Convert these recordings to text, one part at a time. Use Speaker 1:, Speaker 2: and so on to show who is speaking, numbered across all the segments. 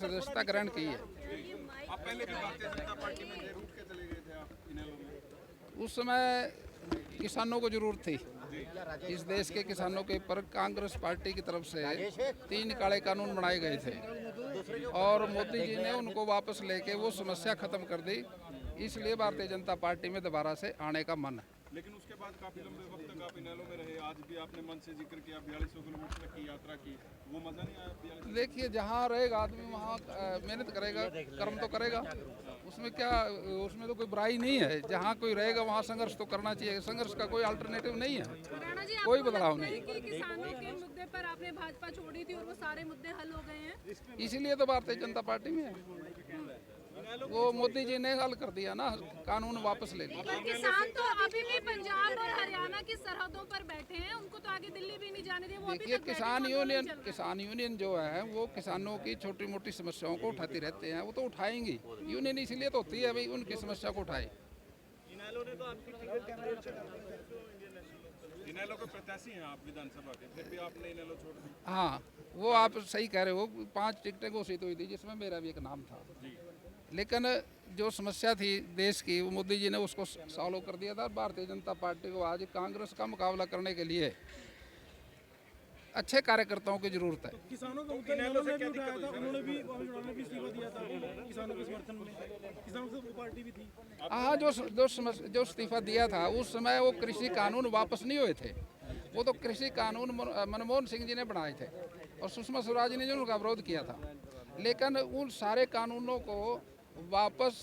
Speaker 1: सदस्यता ग्रहण की है।
Speaker 2: आप पहले भी भारतीय जनता पार्टी में थे, रूठ के चले गए थे आप इनेलो में।
Speaker 1: उस समय किसानों को जरूरत थी। इस देश के किसानों के ऊपर कांग्रेस पार्टी की तरफ से 3 काले कानून बनाए गए थे और मोदी जी ने उनको वापस लेके वो समस्या खत्म कर दी। इसलिए भारतीय जनता पार्टी में दोबारा से आने का मन है।
Speaker 2: लेकिन उसके बाद काफी लंबे वक्त तक आप इनेलो में रहे। आज भी आपने मन से जिक्र किया 4200 किलोमीटर तक की यात्रा की, वो मजा नहीं आया? 4200
Speaker 1: देखिए, जहाँ रहेगा आदमी वहाँ मेहनत करेगा, कर्म तो करेगा। उसमें क्या, उसमें तो कोई बुराई नहीं है। जहाँ कोई रहेगा वहाँ संघर्ष तो करना चाहिए। संघर्ष का कोई अल्टरनेटिव नहीं है,
Speaker 3: राणा जी,
Speaker 1: कोई
Speaker 3: आपको
Speaker 1: बदलाव
Speaker 3: लगता है
Speaker 1: नहीं।
Speaker 3: कि किसानों के मुद्दे पर आपने भाजपा छोड़ी थी और वो सारे मुद्दे हल हो गए हैं?
Speaker 1: इसीलिए तो भारतीय जनता पार्टी में है। वो मोदी जी ने हल कर दिया ना, कानून वापस ले लिया।
Speaker 3: पर किसान तो अभी भी पंजाब और हरियाणा की सरहदों पर बैठे हैं, उनको तो आगे दिल्ली भी नहीं जाने दिए। वो अभी
Speaker 1: देखिए,
Speaker 3: तक बैठे हैं, आंदोलन चल रहा है।
Speaker 1: किसान यूनियन जो है वो किसानों की छोटी मोटी समस्याओं को उठाते रहते हैं। वो तो उठाएंगी, यूनियन इसलिए तो होती है भाई उनकी समस्या को उठाए।
Speaker 2: इनेलो के प्रत्याशी हैं आप विधानसभा के, फिर भी आपने इनेलो छोड़ दी।
Speaker 1: हाँ, वो आप सही कह रहे हो। 5 टिकटें घोषित हुई थी जिसमें मेरा भी एक नाम था। लेकिन जो समस्या थी देश की, वो मोदी जी ने उसको सॉल्व कर दिया था। भारतीय जनता पार्टी को आज कांग्रेस का मुकाबला करने के लिए अच्छे कार्यकर्ताओं की जरूरत है।
Speaker 4: किसानों का मुद्दा इनेलो ने भी उठाया था, उन्होंने भी इस्तीफा दिया था किसानों के समर्थन में। किसानों से वो पार्टी भी थी।
Speaker 1: हाँ, जो इस्तीफा दिया था उस समय वो कृषि कानून वापस नहीं हुए थे। वो तो कृषि कानून मनमोहन सिंह जी ने बनाए थे और सुषमा स्वराज ने जो उनका विरोध किया था। लेकिन उन सारे कानूनों को वापस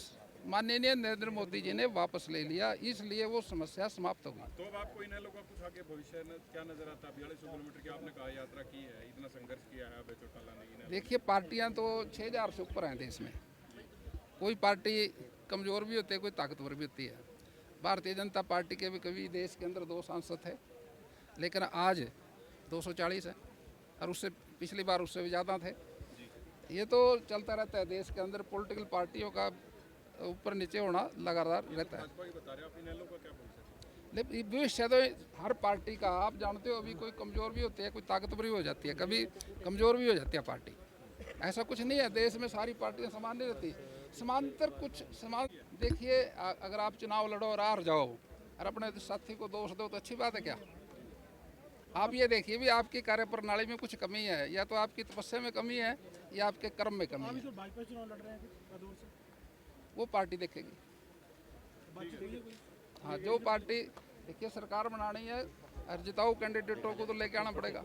Speaker 1: माननीय नरेंद्र मोदी जी ने वापस ले लिया, इसलिए वो समस्या समाप्त हो गई।
Speaker 2: तो अब आपको इनेलो का कुछ आगे भविष्य क्या नजर आता है? 4200 किलोमीटर की आपने कहा यात्रा की है, इतना संघर्ष किया है चौटाला ने।
Speaker 1: देखिए, पार्टियां तो 6000 से ऊपर हैं देश में। कोई पार्टी कमज़ोर भी होती है, कोई ताकतवर भी होती है। भारतीय जनता पार्टी के भी कभी देश के अंदर 2 सांसद थे, लेकिन आज 240 है और उससे पिछली बार उससे भी ज़्यादा थे। ये तो चलता रहता है देश के अंदर। पॉलिटिकल पार्टियों का ऊपर नीचे होना लगातार रहता है।
Speaker 2: भाजपा ही बता रहे हैं, आप इनेलो का क्या भविष्य?
Speaker 1: लेकिन भविष्य तो हर पार्टी का आप जानते हो, अभी कोई कमज़ोर भी होती है, कोई ताकतवर भी हो जाती है, कभी कमज़ोर भी हो जाती है पार्टी। ऐसा कुछ नहीं है, देश में सारी पार्टियां समान नहीं रहती। समांतर कुछ समान। देखिए, अगर आप चुनाव लड़ो और हार जाओ और अपने साथी को दोष दो तो अच्छी बात है क्या? आप ये देखिए भी आपकी कार्यप्रणाली में कुछ कमी है, या तो आपकी तपस्या में कमी है या आपके कर्म में कमी है।
Speaker 4: जो भाजपा चुनाव लड़ रहे हैं भदौर से,
Speaker 1: वो पार्टी देखेगी।
Speaker 4: बातचीत हुई है कोई?
Speaker 1: हाँ, जो पार्टी, देखिए सरकार बनानी है और जिताऊ कैंडिडेटों को तो लेके आना पड़ेगा।